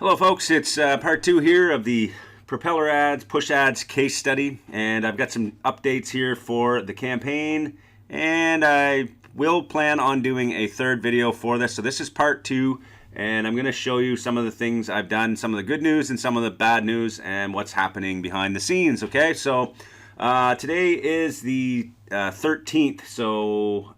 Hello folks, it's part 2 here of the propeller ads, push ads case study, and I've got some updates here for the campaign, and I will plan on doing a third video for this. So this is part 2, and I'm going to show you some of the things I've done, some of the good news and some of the bad news, and what's happening behind the scenes. Okay, so today is the 13th, so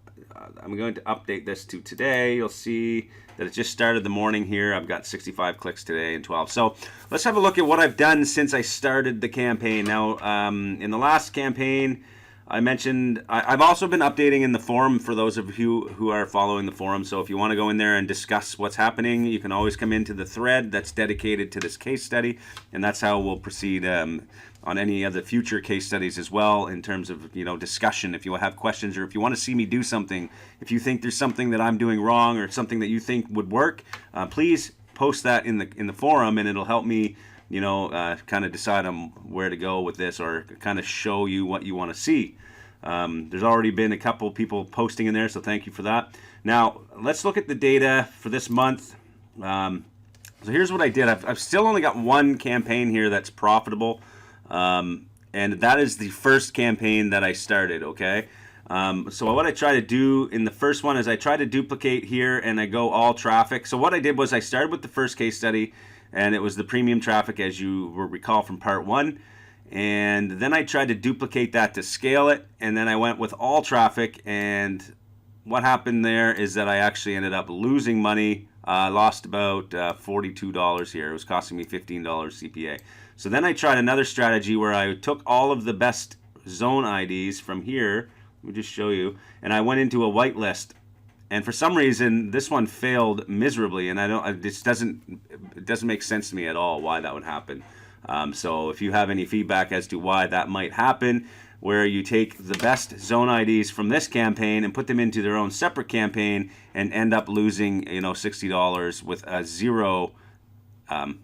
I'm going to update this to today. You'll see that it just started the morning here. I've got 65 clicks today and 12. So let's have a look at what I've done since I started the campaign. Now, in the last campaign, I mentioned I've also been updating in the forum for those of you who are following the forum. So if you want to go in there and discuss what's happening, you can always come into the thread that's dedicated to this case study, and that's how we'll proceed on any of the future case studies as well, in terms of discussion. If you have questions, or if you want to see me do something, if you think there's something that I'm doing wrong or something that you think would work, please post that in the forum, and it'll help me kind of decide on where to go with this, or kind of show you what you want to see. There's already been a couple people posting in there, so thank you for that. Now let's look at the data for this month. So here's what I did. I've still only got one campaign here that's profitable, and that is the first campaign that I started. Okay, so what I try to do in the first one is I try to duplicate here, and I go all traffic. So what I did was I started with the first case study, and it was the premium traffic, as you will recall from part 1. And then I tried to duplicate that to scale it, and then I went with all traffic, and what happened there is that I actually ended up losing money. I lost about $42 here. It was costing me $15 CPA. So then I tried another strategy where I took all of the best zone IDs from here. Let me just show you. And I went into a whitelist. And for some reason, this one failed miserably, and it doesn't make sense to me at all why that would happen. So if you have any feedback as to why that might happen, where you take the best zone IDs from this campaign and put them into their own separate campaign and end up losing $60 with zero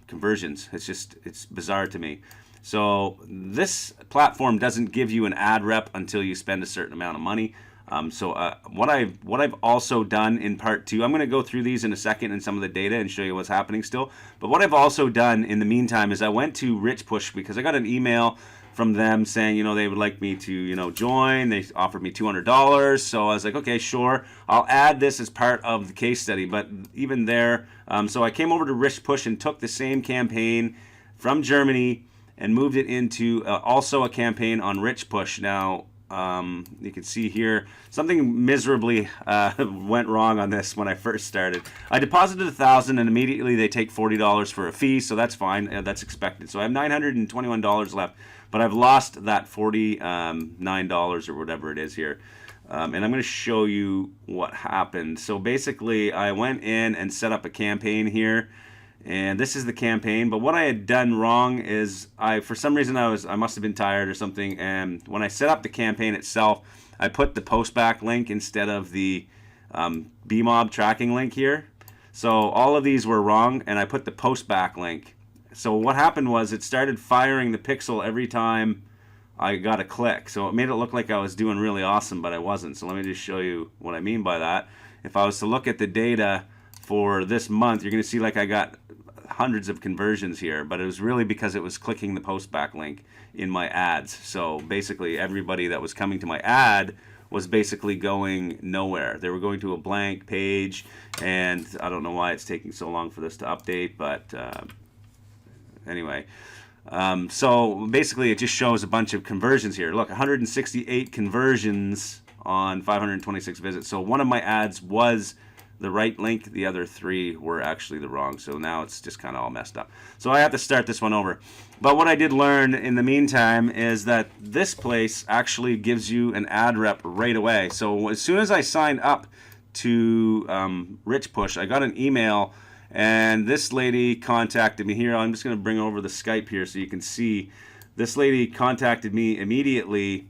conversions. It's bizarre to me. So this platform doesn't give you an ad rep until you spend a certain amount of money. What I've also done in part 2, I'm going to go through these in a second and some of the data and show you what's happening still. But what I've also done in the meantime is I went to Rich Push, because I got an email from them saying they would like me to join. They offered me $200, so I was like, okay, sure, I'll add this as part of the case study. But even there, so I came over to Rich Push and took the same campaign from Germany and moved it into also a campaign on Rich Push. Now, you can see here something miserably went wrong on this when I first started. I deposited $1,000, and immediately they take $40 for a fee, so that's fine. That's expected. So I have $921 left, but I've lost that $49 or whatever it is here. And I'm going to show you what happened. So basically, I went in and set up a campaign here. And this is the campaign, but what I had done wrong is for some reason I must have been tired or something, and when I set up the campaign itself, I put the postback link instead of the BMob tracking link here. So all of these were wrong, and I put the postback link. So what happened was it started firing the pixel every time I got a click. So it made it look like I was doing really awesome, but I wasn't. So let me just show you what I mean by that. If I was to look at the data for this month, you're going to see like I got hundreds of conversions here, but it was really because it was clicking the postback link in my ads. So basically everybody that was coming to my ad was basically going nowhere. They were going to a blank page, and I don't know why it's taking so long for this to update, but anyway. So basically it just shows a bunch of conversions here. Look, 168 conversions on 526 visits. So one of my ads was the right link, the other 3 were actually the wrong. So now it's just kind of all messed up. So I have to start this one over. But what I did learn in the meantime is that this place actually gives you an ad rep right away. So as soon as I signed up to Rich Push, I got an email, and this lady contacted me here. I'm just going to bring over the Skype here so you can see. This lady contacted me immediately,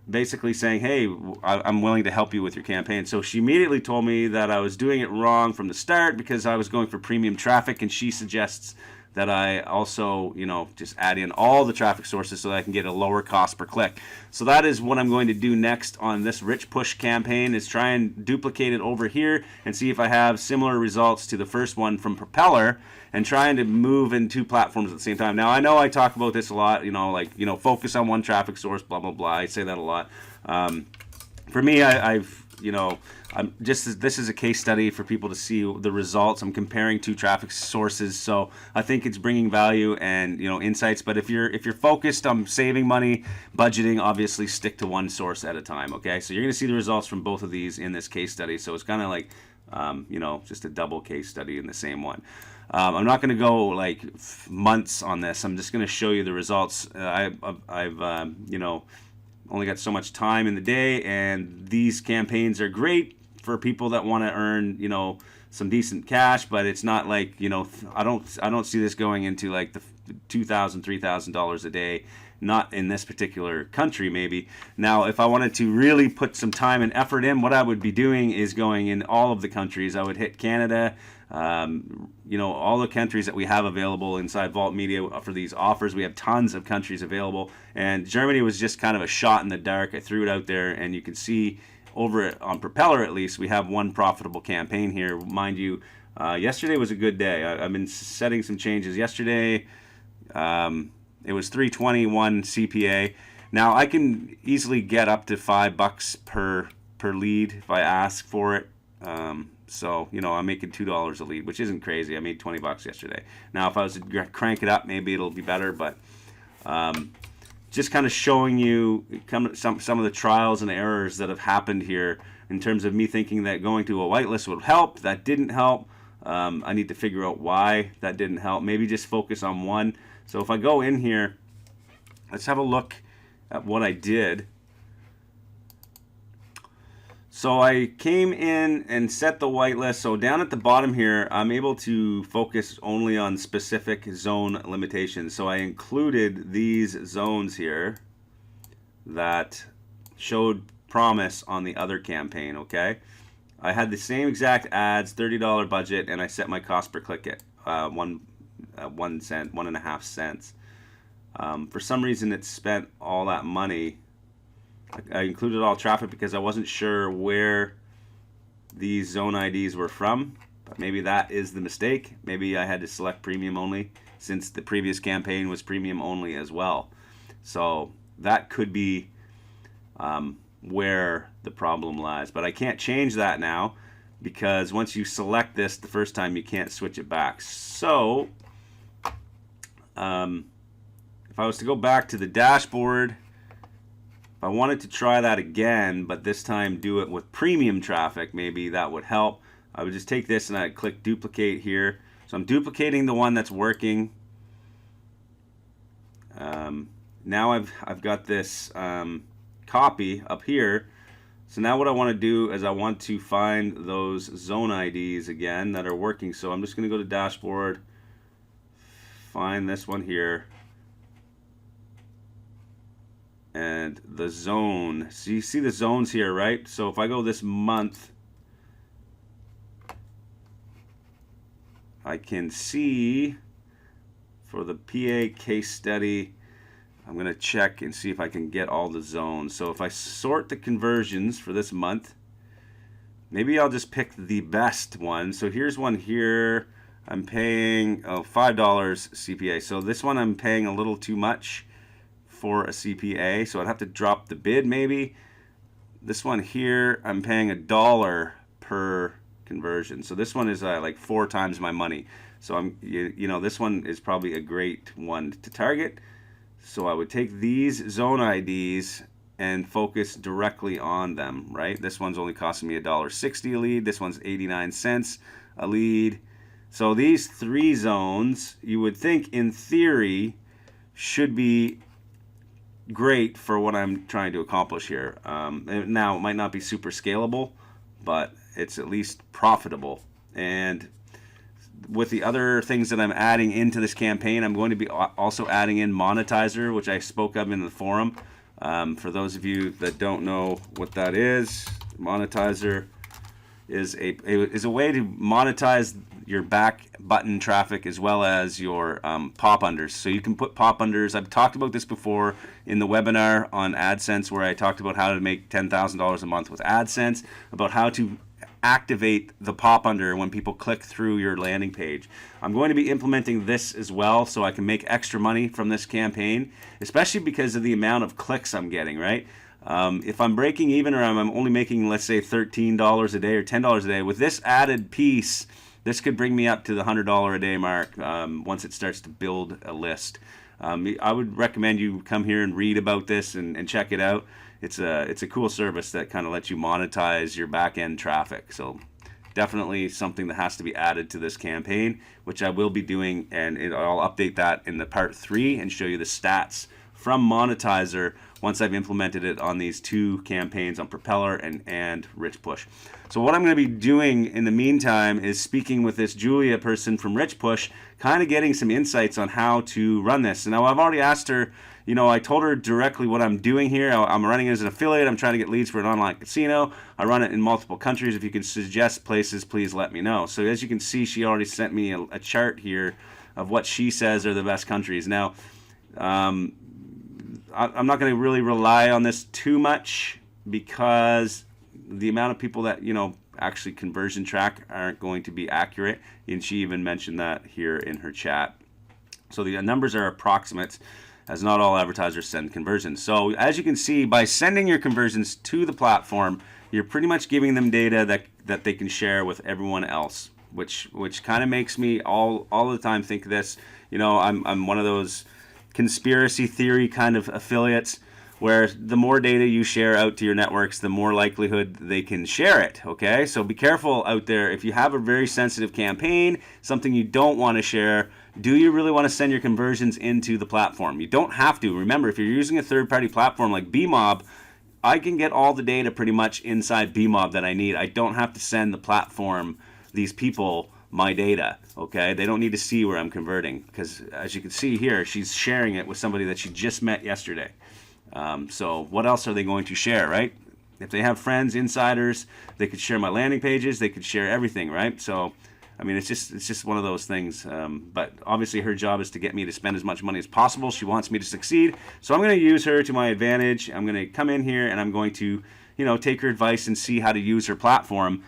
basically saying, hey, I'm willing to help you with your campaign. So she immediately told me that I was doing it wrong from the start because I was going for premium traffic, and she suggests that I also, just add in all the traffic sources so that I can get a lower cost per click. So that is what I'm going to do next on this rich push campaign, is try and duplicate it over here and see if I have similar results to the first one from Propeller, and trying to move in two platforms at the same time. Now, I know I talk about this a lot, focus on one traffic source, blah, blah, blah. I say that a lot. For me, this is a case study for people to see the results. I'm comparing two traffic sources, so I think it's bringing value and insights. But if you're focused on saving money, budgeting, obviously stick to one source at a time. Okay, so you're going to see the results from both of these in this case study. So it's kind of like just a double case study in the same one. I'm not going to go like months on this. I'm just going to show you the results. I've only got so much time in the day, and these campaigns are great for people that want to earn some decent cash, but it's not like I don't see this going into like the $2,000, $3,000 a day. Not in this particular country, maybe. Now, if I wanted to really put some time and effort in, what I would be doing is going in all of the countries. I would hit Canada, all the countries that we have available inside Vault Media for these offers. We have tons of countries available, and Germany was just kind of a shot in the dark. I threw it out there, and you can see over on Propeller, at least, we have one profitable campaign here. Mind you, yesterday was a good day. I've been setting some changes yesterday. It was 321 CPA. Now I can easily get up to $5 per lead if I ask for it. So I'm making $2 a lead, which isn't crazy. I made $20 yesterday. Now if I was to crank it up, maybe it'll be better. But just kind of showing you some of the trials and errors that have happened here in terms of me thinking that going to a whitelist would help. That didn't help. I need to figure out why that didn't help. Maybe just focus on one. So if I go in here, let's have a look at what I did. So I came in and set the whitelist. So down at the bottom here, I'm able to focus only on specific zone limitations. So I included these zones here that showed promise on the other campaign, okay? I had the same exact ads, $30 budget, and I set my cost per click at 1 cent, 1.5 cents. For some reason it spent all that money. I included all traffic because I wasn't sure where these zone IDs were from, but maybe that is the mistake. Maybe I had to select premium only, since the previous campaign was premium only as well. So that could be where the problem lies, but I can't change that now, because once you select this the first time, you can't switch it back. So if I was to go back to the dashboard, if I wanted to try that again, but this time do it with premium traffic, maybe that would help. I would just take this and I'd click duplicate here. So I'm duplicating the one that's working. Now I've got this copy up here. So now what I want to do is I want to find those zone IDs again that are working. So I'm just going to go to dashboard, find this one here, and the zone. So you see the zones here, right? So if I go this month, I can see for the PA case study, I'm going to check and see if I can get all the zones. So if I sort the conversions for this month, maybe I'll just pick the best one. So here's one here. I'm paying $5 CPA. So this one I'm paying a little too much for a CPA. So I'd have to drop the bid maybe. This one here, I'm paying $1 per conversion. So this one is like 4 times my money. So this one is probably a great one to target. So I would take these zone IDs and focus directly on them, right? This one's only costing me $1.60 a lead. This one's 89 cents a lead. So these 3 zones, you would think in theory, should be great for what I'm trying to accomplish here. Now, it might not be super scalable, but it's at least profitable. And with the other things that I'm adding into this campaign, I'm going to be also adding in monetizer, which I spoke of in the forum. For those of you that don't know what that is, monetizer is a way to monetize your back button traffic as well as your pop unders. So you can put pop unders. I've talked about this before in the webinar on AdSense, where I talked about how to make $10,000 a month with AdSense, about how to activate the pop under when people click through your landing page. I'm going to be implementing this as well so I can make extra money from this campaign, especially because of the amount of clicks I'm getting, right? If I'm breaking even, or I'm only making, let's say, $13 a day or $10 a day, with this added piece, this could bring me up to the $100 a day mark once it starts to build a list. I would recommend you come here and read about this and check it out. It's a cool service that kind of lets you monetize your back-end traffic. So definitely something that has to be added to this campaign, which I will be doing, and I'll update that in the part 3 and show you the stats from Monetizer once I've implemented it on these 2 campaigns, on Propeller and Rich Push. So what I'm going to be doing in the meantime is speaking with this Julia person from Rich Push, kind of getting some insights on how to run this. And now I've already asked her, you know, I told her directly what I'm doing here. I'm running it as an affiliate. I'm trying to get leads for an online casino. I run it in multiple countries. If you can suggest places, please let me know. So as you can see, she already sent me a chart here of what she says are the best countries. Now, I'm not going to really rely on this too much, because the amount of people that, you know, actually conversion track aren't going to be accurate. And she even mentioned that here in her chat. So the numbers are approximate, as not all advertisers send conversions. So as you can see, by sending your conversions to the platform, you're pretty much giving them data that they can share with everyone else, which kind of makes me all the time think this. You know, I'm one of those conspiracy theory kind of affiliates, where the more data you share out to your networks, the more likelihood they can share it, okay? So be careful out there. If you have a very sensitive campaign, something you don't want to share, do you really want to send your conversions into the platform? You don't have to. Remember, if you're using a third-party platform like BMob, I can get all the data pretty much inside BMob that I need. I don't have to send the platform, these people, my data, okay? They don't need to see where I'm converting, because as you can see here, she's sharing it with somebody that she just met yesterday. So what else are they going to share, right? If they have friends, insiders, they could share my landing pages, they could share everything, right? So, I mean, it's just one of those things. But obviously her job is to get me to spend as much money as possible. She wants me to succeed. So I'm going to use her to my advantage. I'm going to come in here and I'm going to, you know, take her advice and see how to use her platform.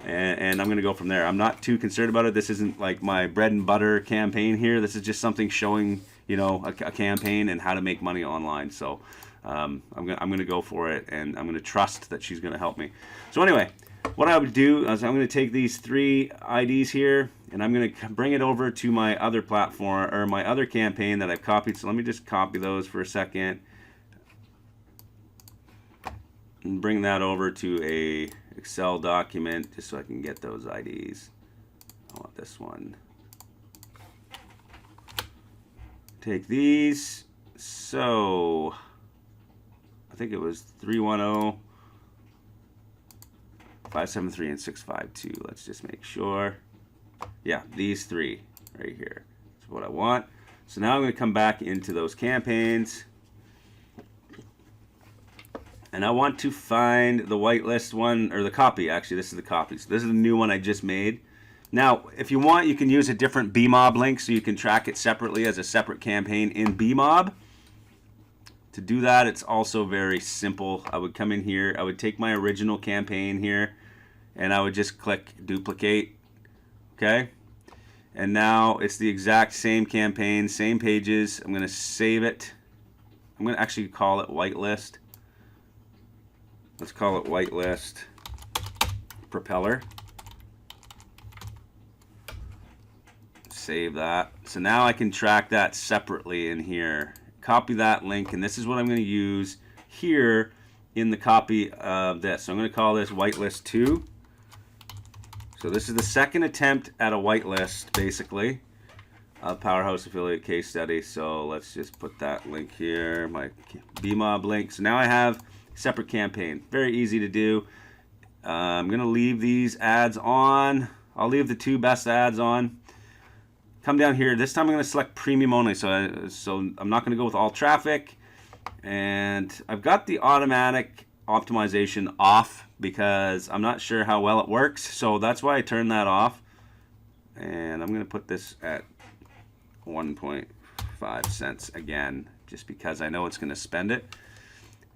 And I'm going to go from there. I'm not too concerned about it. This isn't like my bread and butter campaign here. This is just something showing, you know, a campaign and how to make money online. So I'm going to go for it, and I'm going to trust that she's going to help me. So anyway, what I would do is I'm going to take these 3 IDs here, and I'm going to bring it over to my other platform, or my other campaign that I've copied. So let me just copy those for a second and bring that over to a Excel document just so I can get those IDs. I want this one. Take these. So I think it was 310, 573, and 652. Let's just make sure. Yeah, these 3 right here. That's what I want. So now I'm going to come back into those campaigns. And I want to find the whitelist one, or the copy, actually. This is the copy. So this is the new one I just made. Now, if you want, you can use a different BMob link so you can track it separately as a separate campaign in BMob. To do that, it's also very simple. I would come in here, I would take my original campaign here, and I would just click duplicate, okay? And now it's the exact same campaign, same pages. I'm going to save it. I'm going to actually call it whitelist. Let's call it whitelist Propeller. Save that. So now I can track that separately in here. Copy that link, and this is what I'm going to use here in the copy of this. So I'm going to call this whitelist 2. So this is the second attempt at a whitelist, basically, of Powerhouse Affiliate Case Study. So let's just put that link here, my BMob link. So now I have a separate campaign. Very easy to do. I'm going to leave these ads on. I'll leave the 2 best ads on. Come down here. This time I'm going to select premium only. So I'm not going to go with all traffic. And I've got the automatic optimization off because I'm not sure how well it works. So that's why I turned that off. And I'm going to put this at 1.5 cents again, just because I know it's going to spend it.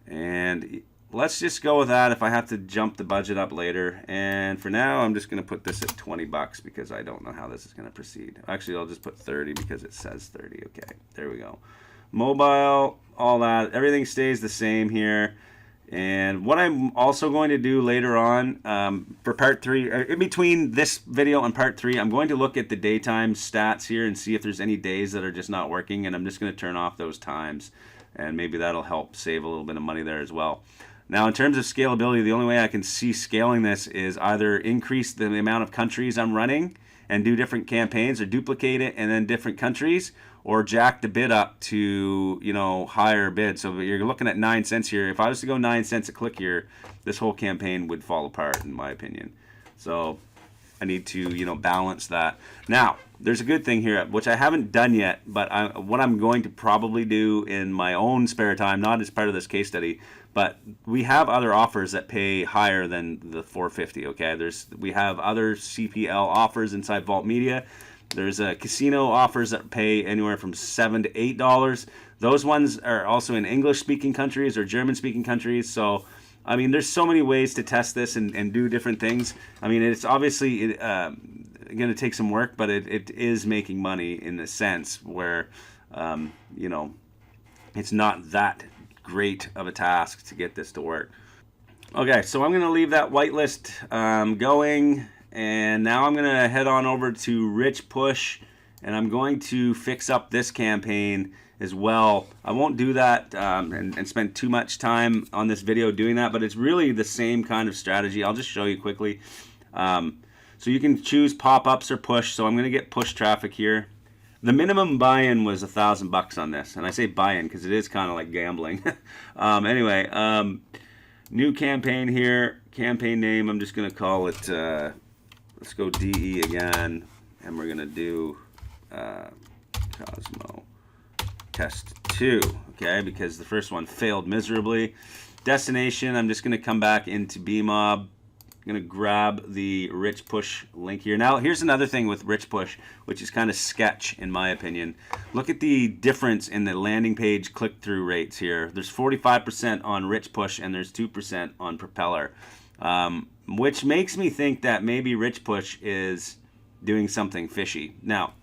And let's just go with that if I have to jump the budget up later. And for now, I'm just going to put this at 20 bucks because I don't know how this is going to proceed. Actually, I'll just put 30 because it says 30. Okay, there we go. Mobile, all that, everything stays the same here. And what I'm also going to do later on for part 3, in between this video and part 3, I'm going to look at the daytime stats here and see if there's any days that are just not working, and I'm just going to turn off those times, and maybe that'll help save a little bit of money there as well. Now, in terms of scalability, the only way I can see scaling this is either increase the amount of countries I'm running and do different campaigns, or duplicate it and then different countries, or jack the bid up to, you know, higher bid. So you're looking at 9 cents here. If I was to go 9 cents a click here, this whole campaign would fall apart, in my opinion. So I need to, you know, balance that. Now, there's a good thing here, which I haven't done yet, but what I'm going to probably do in my own spare time, not as part of this case study, but we have other offers that pay higher than the 450. Okay, we have other CPL offers inside Vault Media. There's casino offers that pay anywhere from $7 to $8. Those ones are also in English-speaking countries or German-speaking countries. So, I mean, there's so many ways to test this and do different things. I mean, it's obviously going to take some work, but it is making money in the sense where, you know, it's not that great of a task to get this to work. Okay, so I'm going to leave that whitelist going, and now I'm going to head on over to Rich Push, and I'm going to fix up this campaign as well. I won't do that and spend too much time on this video doing that, but it's really the same kind of strategy. I'll just show you quickly. So you can choose pop-ups or push, so I'm going to get push traffic here. The minimum buy-in was $1,000 on this, and I say buy-in because it is kind of like gambling. Anyway, new campaign here. Campaign name, I'm just going to call it, let's go DE again, and we're going to do Cosmo Test 2, okay, because the first one failed miserably. Destination, I'm just going to come back into BMob. I'm going to grab the Rich Push link here. Now, here's another thing with Rich Push, which is kind of sketch in my opinion. Look at the difference in the landing page click-through rates here. There's 45% on Rich Push and there's 2% on Propeller, which makes me think that maybe Rich Push is doing something fishy. Now,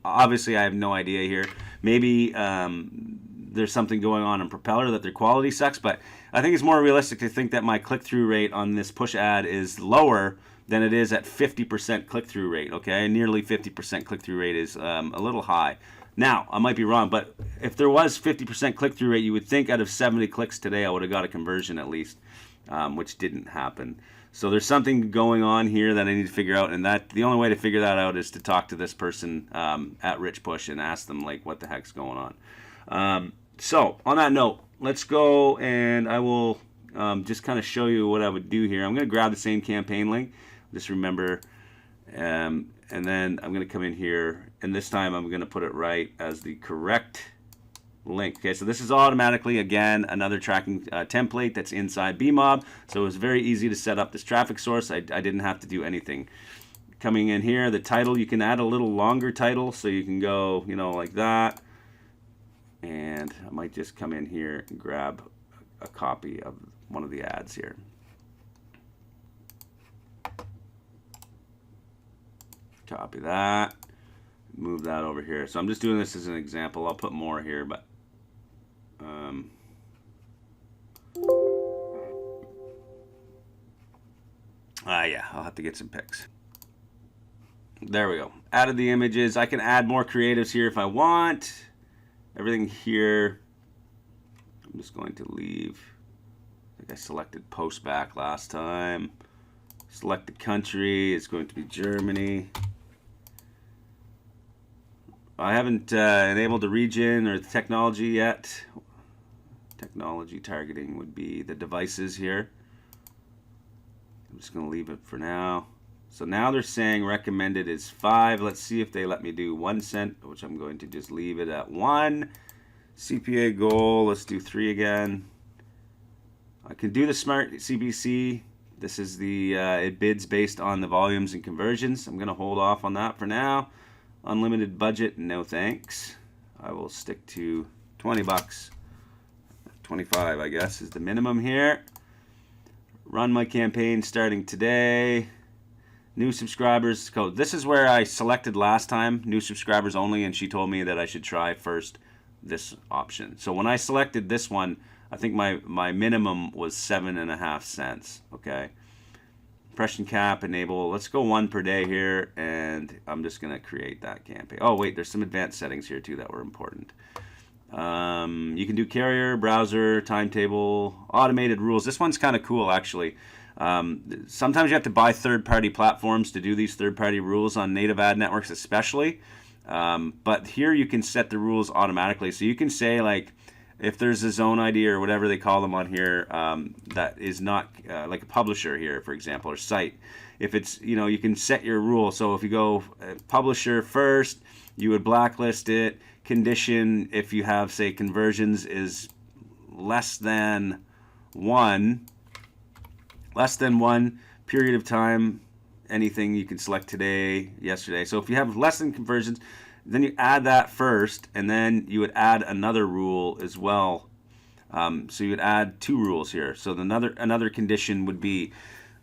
obviously, I have no idea here. Maybe there's something going on in Propeller that their quality sucks, but I think it's more realistic to think that my click-through rate on this push ad is lower than it is at 50% click-through rate, okay? Nearly 50% click-through rate is a little high. Now, I might be wrong, but if there was 50% click-through rate, you would think out of 70 clicks today, I would have got a conversion at least, which didn't happen. So there's something going on here that I need to figure out, and that the only way to figure that out is to talk to this person at Rich Push and ask them, like, what the heck's going on. So, on that note, let's go, and I will just kind of show you what I would do here. I'm going to grab the same campaign link, just remember, and then I'm going to come in here, and this time I'm going to put it right as the correct link. Okay, so this is automatically, again, another tracking template that's inside BMob, so it was very easy to set up this traffic source. I didn't have to do anything. Coming in here, the title, you can add a little longer title, so you can go, you know, like that. And I might just come in here and grab a copy of one of the ads here. Copy that. Move that over here. So I'm just doing this as an example. I'll put more here, but yeah, I'll have to get some pics. There we go. Added the images. I can add more creatives here if I want. Everything here, I'm just going to leave. I think I selected post back last time. Select the country, it's going to be Germany. I haven't enabled the region or the technology yet. Technology targeting would be the devices here. I'm just going to leave it for now. So now they're saying recommended is 5. Let's see if they let me do 1 cent, which I'm going to just leave it at 1. CPA goal, let's do 3 again. I can do the smart CPC This is the, it bids based on the volumes and conversions. I'm going to hold off on that for now. Unlimited budget, no thanks. I will stick to 20 bucks. 25, I guess, is the minimum here. Run my campaign starting today. New subscribers code. This is where I selected last time, new subscribers only, and she told me that I should try first this option. So when I selected this one, I think my minimum was 7.5 cents. Okay. Impression cap, enable. Let's go 1 per day here, and I'm just going to create that campaign. Oh, wait, there's some advanced settings here too that were important. You can do carrier, browser, timetable, automated rules. This one's kind of cool, actually. Sometimes you have to buy third-party platforms to do these third-party rules on native ad networks especially. But here you can set the rules automatically. So you can say, like, if there's a zone ID or whatever they call them on here that is not like a publisher here, for example, or site. If it's, you can set your rule. So if you go publisher first, you would blacklist it. Condition, if you have, say, conversions is less than one period of time, anything you can select today, yesterday. So if you have less than conversions, then you add that first, and then you would add another rule as well. So you would add 2 rules here. So another condition would be,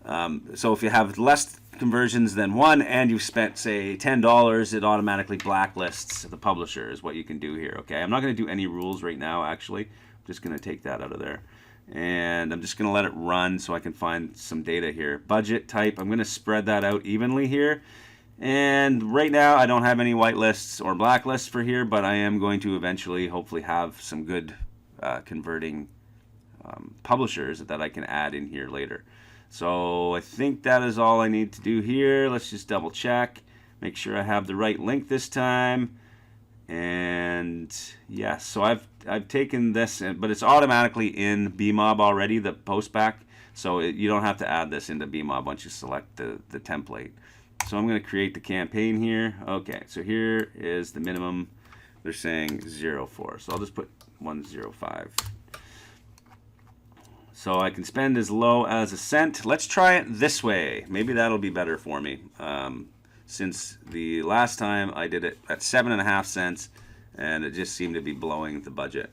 so if you have less conversions than 1 and you've spent, say, $10, it automatically blacklists the publisher is what you can do here. Okay, I'm not going to do any rules right now, actually. I'm just going to take that out of there. And I'm just going to let it run so I can find some data here. Budget type, I'm going to spread that out evenly here. And right now I don't have any whitelists or blacklists for here, but I am going to eventually hopefully have some good converting publishers that I can add in here later. So I think that is all I need to do here. Let's just double check, make sure I have the right link this time. And yes, so I've taken this, but it's automatically in BMob already, the postback. So you don't have to add this into BMob once you select the template. So I'm going to create the campaign here. Okay, so here is the minimum. They're saying 0.4, so I'll just put 1.05. So I can spend as low as a cent. Let's try it this way. Maybe that'll be better for me. Since the last time I did it at 7.5 cents, and it just seemed to be blowing the budget.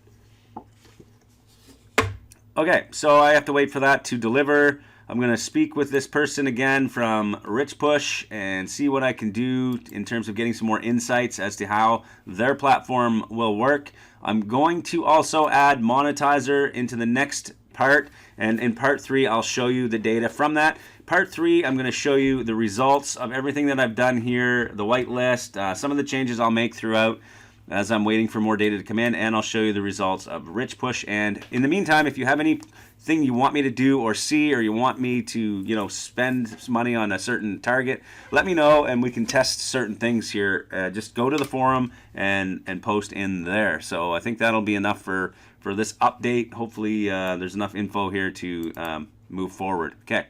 Okay, so I have to wait for that to deliver. I'm going to speak with this person again from Rich Push and see what I can do in terms of getting some more insights as to how their platform will work. I'm going to also add Monetizer into the next part, and in part 3 I'll show you the data from that. Part 3 I'm going to show you the results of everything that I've done here, the whitelist, some of the changes I'll make throughout as I'm waiting for more data to come in, and I'll show you the results of Rich Push. And in the meantime, if you have anything you want me to do or see, or you want me to, spend some money on a certain target, let me know and we can test certain things here. Just go to the forum and post in there. So I think that'll be enough for this update. Hopefully there's enough info here to move forward. Okay.